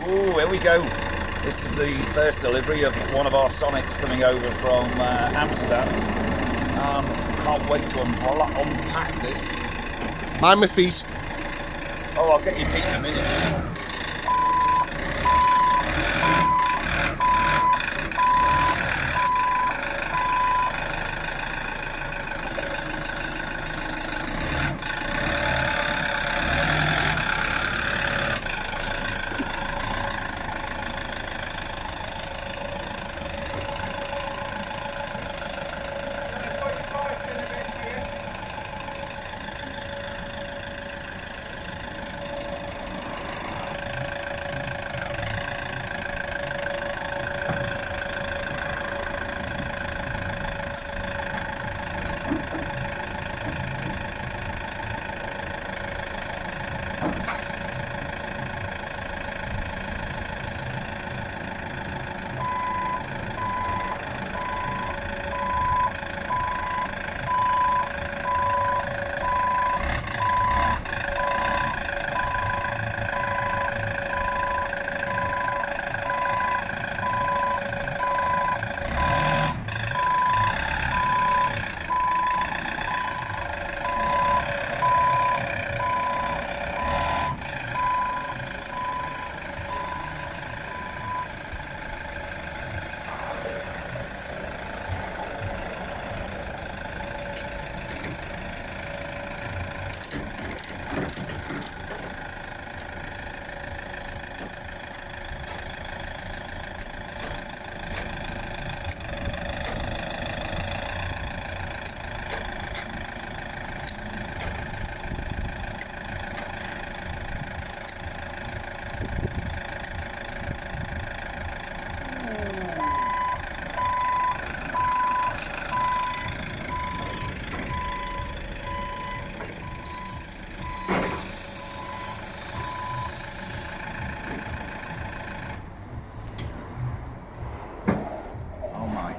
Oh, here we go. This is the first delivery of one of our Sonics coming over from Amsterdam. Can't wait to unpack this. Mind my feet. Oh, I'll get your feet in a minute.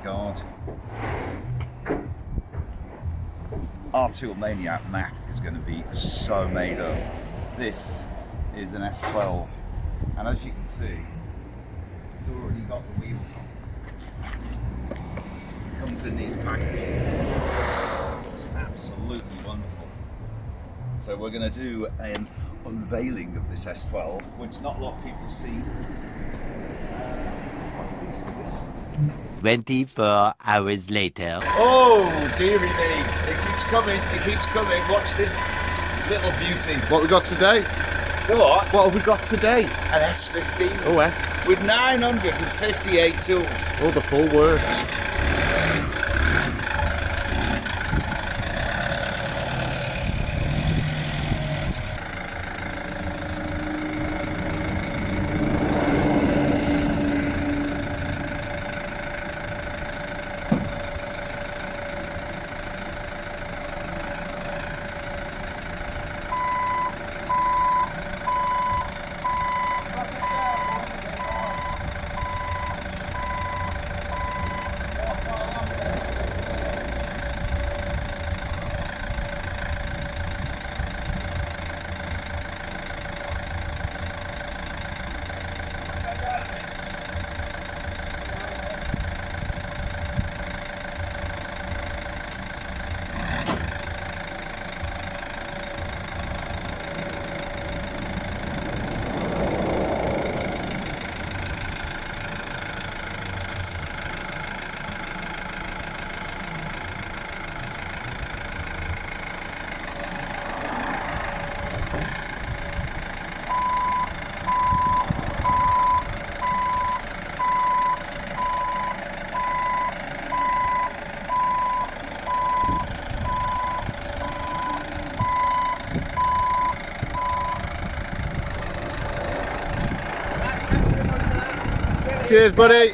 God. Our Tool Maniac mat is going to be so made up. This is an S12, and as you can see, it's already got the wheels on. It comes in these packages. It's absolutely wonderful. So we're going to do an unveiling of this S12, which not a lot of people see. 24 hours later. Oh, dearie me. It keeps coming. It keeps coming. Watch this little beauty. What we got today? What? What have we got today? An S15. Oh, With 958 tools. Oh, the full works. Cheers, buddy.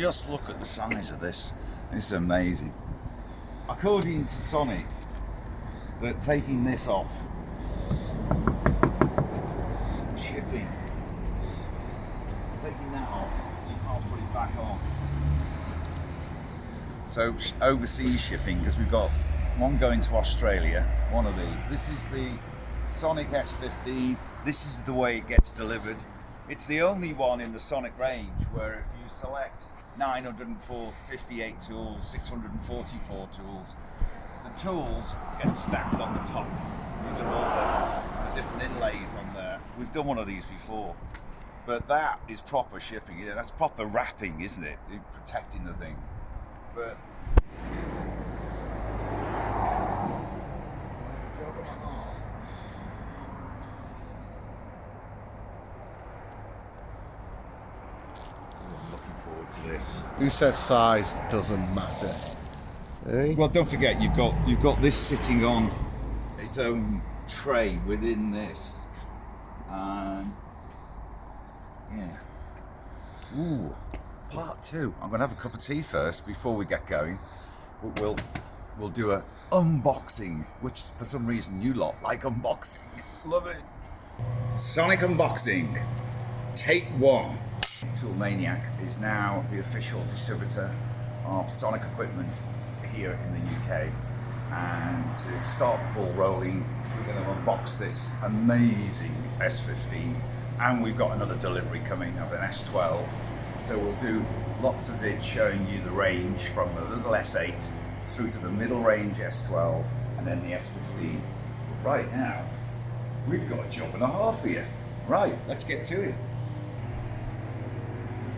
just look at the size of this. It's amazing. According to Sonic, that taking this off, shipping, taking that off, you can't put it back on. So overseas shipping, because we've got one going to Australia, one of these. This is the Sonic S15. This is the way it gets delivered. It's the only one in the Sonic range where if you select 958 tools, 644 tools, the tools get stacked on the top. These are all the different inlays on there. We've done one of these before, but that is proper shipping. Yeah, that's proper wrapping, isn't it? Protecting the thing. But to this. Who said size doesn't matter? Eh? Well, don't forget you've got this sitting on its own tray within this, and yeah. Ooh, part 2. I'm gonna have a cup of tea first before we get going. We'll do a unboxing, which for some reason you lot like unboxing. Love it. Sonic unboxing. Take 1. Toolmaniac is now the official distributor of Sonic equipment here in the UK, and to start the ball rolling, we're going to unbox this amazing S15, and we've got another delivery coming of an S12, so we'll do lots of vids showing you the range from the little S8 through to the middle range S12 and then the S15. Right now we've got a job and a half here. Right, let's get to it.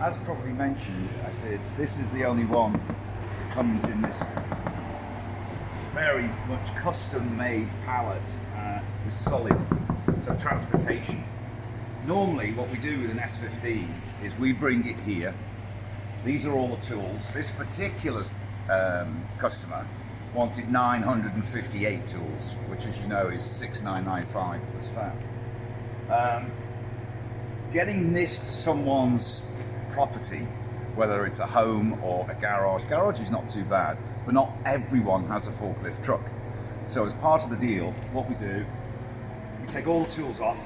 As probably mentioned, I said this is the only one that comes in this very much custom-made pallet with solid, so transportation. Normally what we do with an S15 is we bring it here. These are all the tools. This particular customer wanted 958 tools, which, as you know, is 6995 plus VAT. Getting this to someone's property, whether it's a home or a garage is not too bad, but not everyone has a forklift truck. So as part of the deal, what we do, we take all the tools off,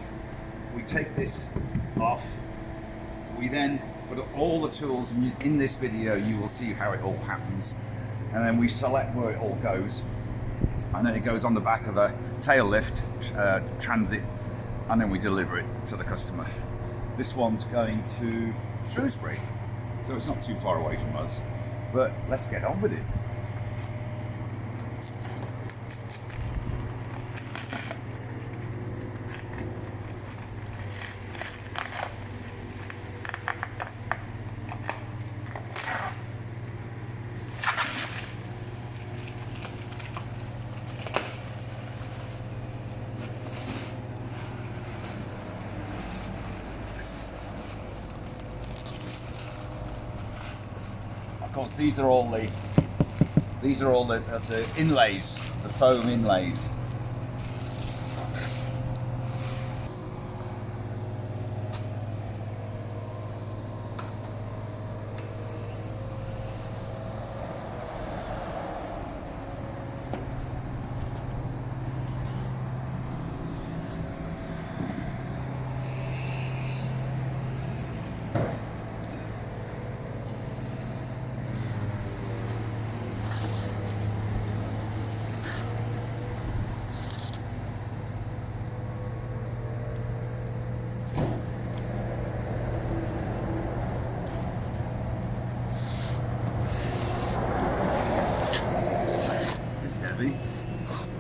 we take this off, we then put all the tools in this video. You will see how it all happens, and then we select where it all goes, and then it goes on the back of a tail lift transit, and then we deliver it to the customer. This one's going to Shrewsbury, so it's not too far away from us, but let's get on with it. Of course, these are all the inlays, the foam inlays.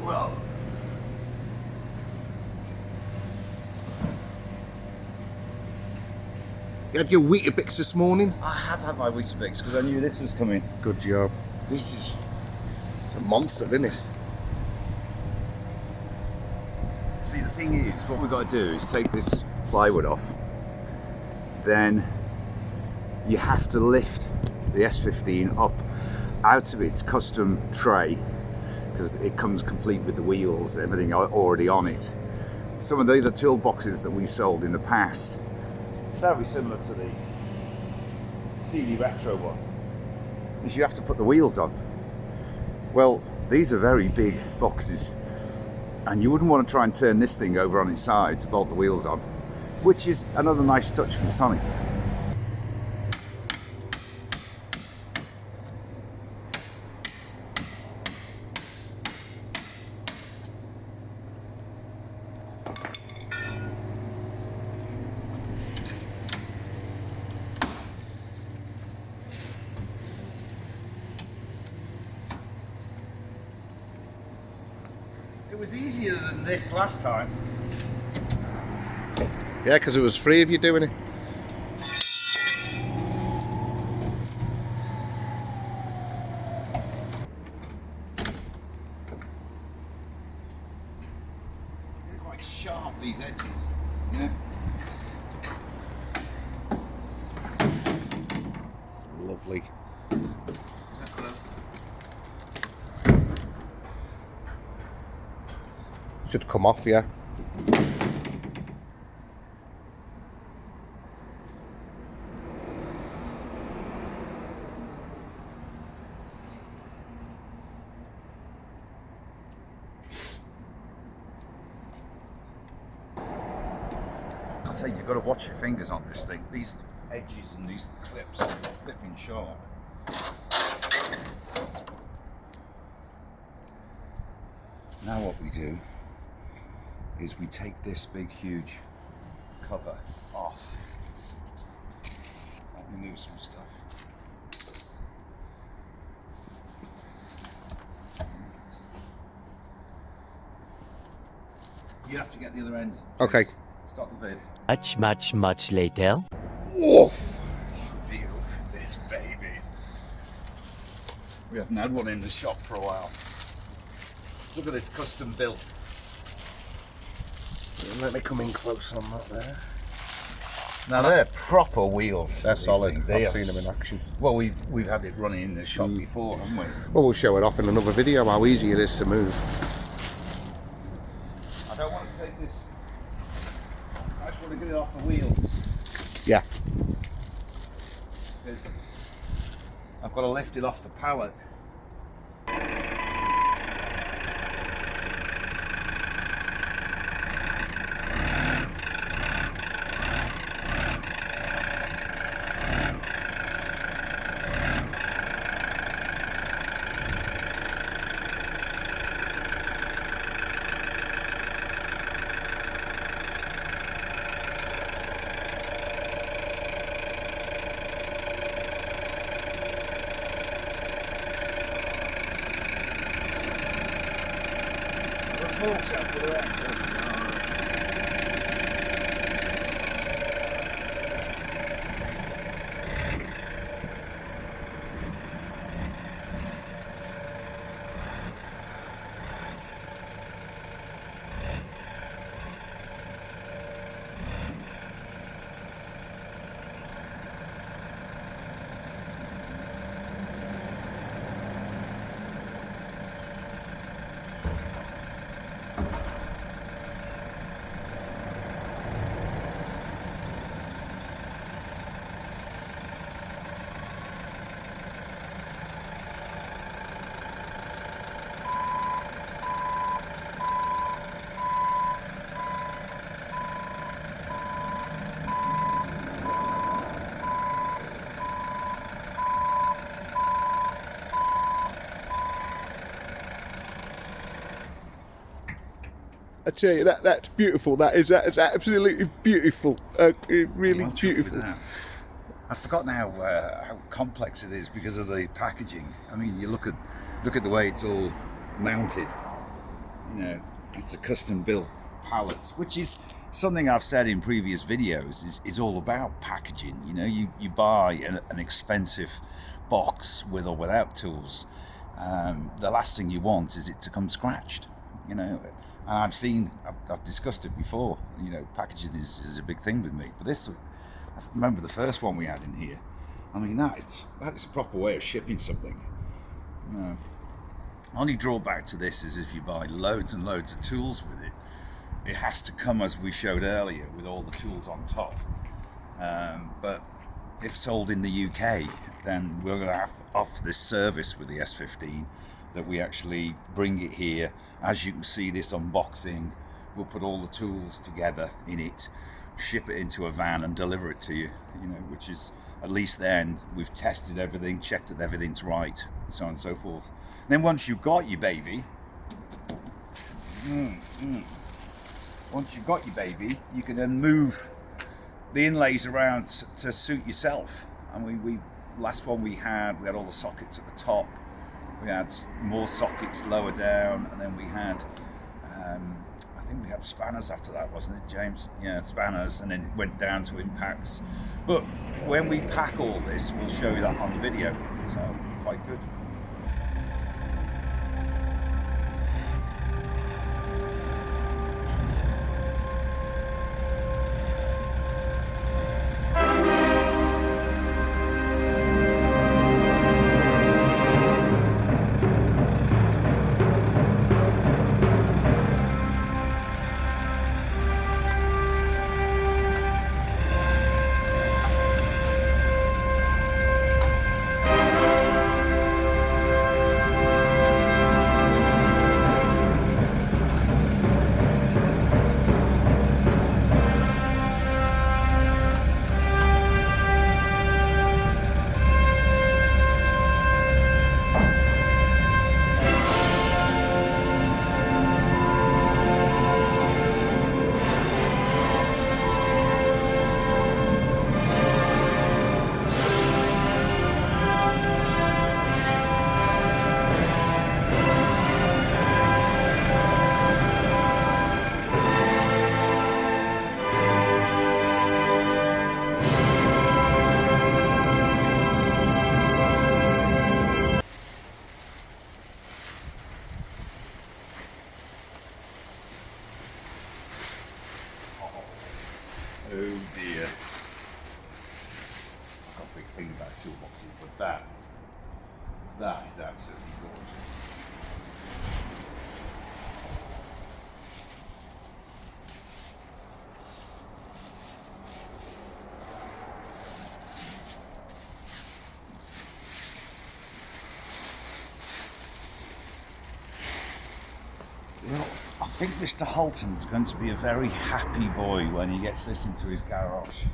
Well, You had your Weetabix this morning? I have had my Weetabix because I knew this was coming. Good job. It's a monster, isn't it? See, the thing is, what we've got to do is take this plywood off. Then you have to lift the S15 up out of its custom tray, because it comes complete with the wheels and everything already on it. Some of the other toolboxes that we've sold in the past, very similar to the CD Retro one, is you have to put the wheels on. Well, these are very big boxes, and you wouldn't want to try and turn this thing over on its side to bolt the wheels on, which is another nice touch from Sonic. It was easier than this last time. Yeah, because it was free of you doing it. They're quite sharp, these edges. Yeah. Lovely. Should come off, yeah. I'll tell you, you've got to watch your fingers on this thing. These edges and these clips are flipping sharp. Now what we do is we take this big huge cover off and remove some stuff. You have to get the other end. Okay. Stop the vid. Much later. Woof! Oh dear, look at this baby. We haven't had one in the shop for a while. Look at this custom built. Let me come in close on that there. Now they're proper wheels. They're these solid. things. I've seen them in action. Well, we've had it running in the shop before, haven't we? Well, we'll show it off in another video how easy it is to move. I don't want to take this. I just want to get it off the wheels. Yeah. Because I've got to lift it off the pallet. I tell you, that's beautiful. That is absolutely beautiful. Really Well, beautiful. I forgot now how complex it is because of the packaging. I mean, you look at the way it's all mounted. You know, it's a custom built pallet, which is something I've said in previous videos. Is all about packaging. You know, you buy an expensive box with or without tools. The last thing you want is it to come scratched. You know. And I've discussed it before, you know, packaging is a big thing with me. But this, I remember the first one we had in here. I mean, that is a proper way of shipping something. You know, only drawback to this is if you buy loads and loads of tools with it, it has to come, as we showed earlier, with all the tools on top. But if sold in the UK, then we're going to have to offer this service with the S15, that we actually bring it here. As you can see, this unboxing, we'll put all the tools together in it, ship it into a van and deliver it to you, you know, which is, at least then we've tested everything, checked that everything's right, so on and so forth. Then once you've got your baby, you can then move the inlays around to suit yourself. And we last one we had all the sockets at the top, we had more sockets lower down, and then we had I think we had spanners after that, wasn't it, James? Yeah, spanners, and then it went down to impacts. But when we pack all this, we'll show you that on the video, so quite good. Oh dear. I've got a big thing about toolboxes, but that is absolutely gorgeous. Well, I think Mr. Holton's going to be a very happy boy when he gets this into his garage.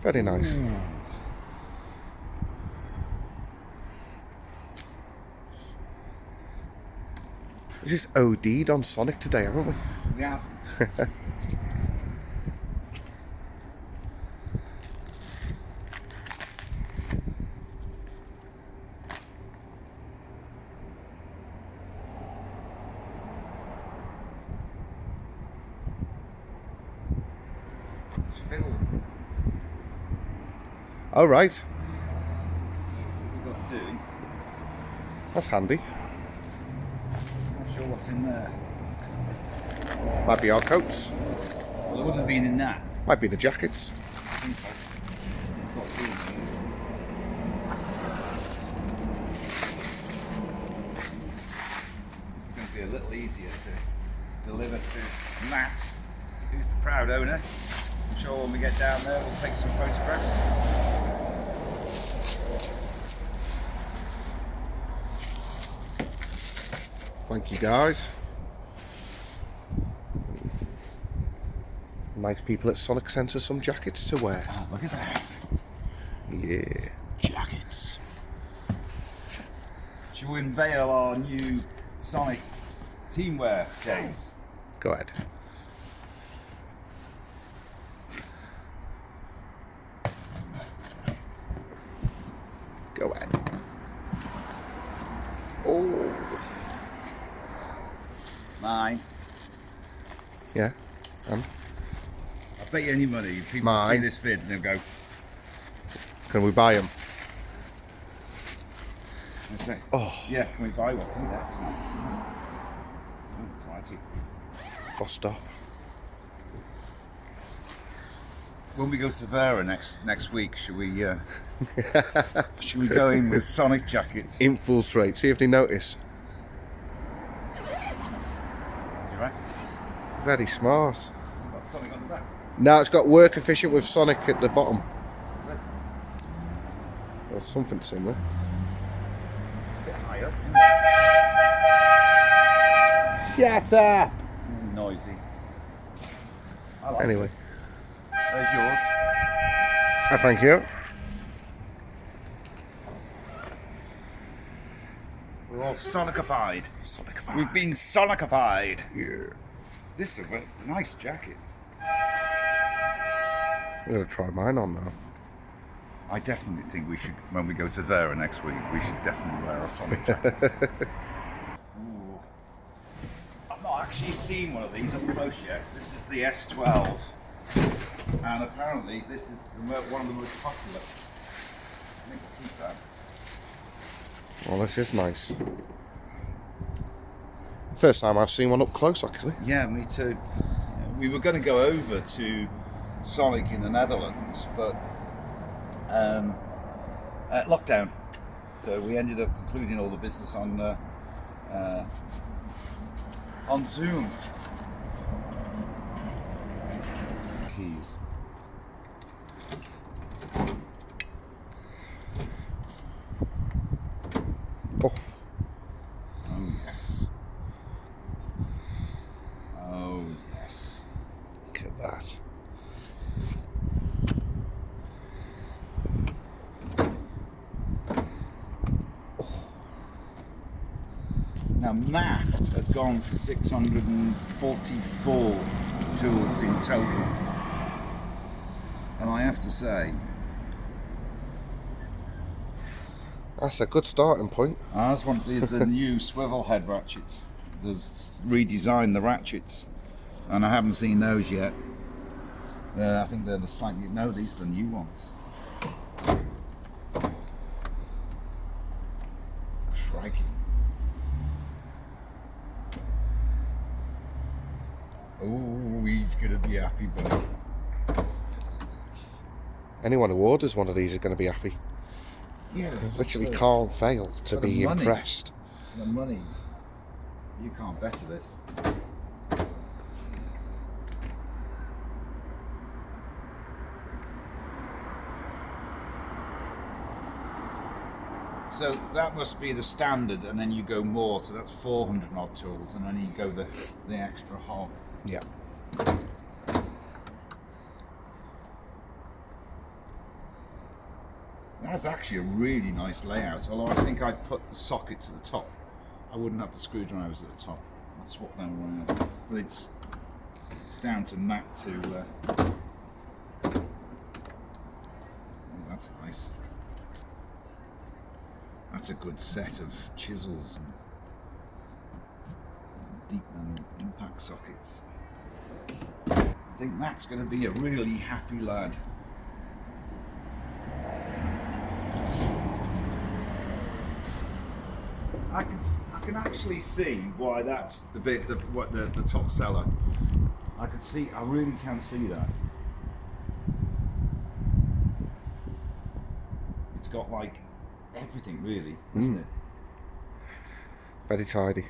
Very nice. This is OD'd on Sonic today, haven't we? We have. It's filled. Oh, right. So what we've got to do, That's handy. I'm not sure what's in there. Might be our coats. Well, it wouldn't have been in that. Might be the jackets. I think so. We've got two of these. This is going to be a little easier to deliver to Matt, who's the proud owner. I'm sure when we get down there we'll take some photographs. Thank you, guys. Nice people at Sonic sent us some jackets to wear. Oh, look at that. Yeah. Jackets. Shall we unveil our new Sonic teamwear, James? Go ahead. Mine. Yeah. And I bet you any money people Mine. see this vid and they'll go, can we buy them? I say, Oh, yeah, can we buy one? Oh, that's nice. Oh, crikey. I'll stop. When we go to Vera next week, should we go in with Sonic jackets? Infiltrate. See if they notice. Do you reckon? Very smart. It's got Sonic on the back. Now it's got work efficient with Sonic at the bottom. Is it? Or something similar. A bit high up. Shut up! Noisy. I like Anyway. this. There's yours. Thank you. We're all Sonicified. Sonicified. We've been Sonicified. Yeah. This is a nice jacket. I'm going to try mine on now. I definitely think we should, when we go to Vera next week, we should definitely wear our Sonic jackets. Ooh. I've not actually seen one of these up close yet. This is the S12. And apparently this is one of the most popular. I think we'll keep that. Well, this is nice. First time I've seen one up close, actually. Yeah, me too. Yeah, we were going to go over to Sonic in the Netherlands, but lockdown. So we ended up concluding all the business on Zoom. Keys. Oh, Oh yes. Oh yes. look at that. Now Matt has gone for 644 tools in total, and I have to say, That's a good starting point. ours want the new swivel head ratchets. They've redesigned the ratchets, and I haven't seen those yet. I think they're the slightly these are the new ones. Crikey. Oh, he's gonna be happy, buddy. Anyone who orders one of these is going to be happy. Yeah, Literally can't fail to for the be money. impressed. The money. You can't better this. So that must be the standard, and then you go more. So that's 400 odd tools, and then you go the extra hog. Yeah. That's actually a really nice layout. Although I think I'd put the sockets at the top. I wouldn't have the screwdrivers at the top. I'd swap them around. But it's down to Matt to. Oh, that's nice. That's a good set of chisels and deep impact sockets. I think Matt's going to be a really happy lad. I can actually see why that's the top seller. I really can see that. It's got like everything really, isn't it? Very tidy.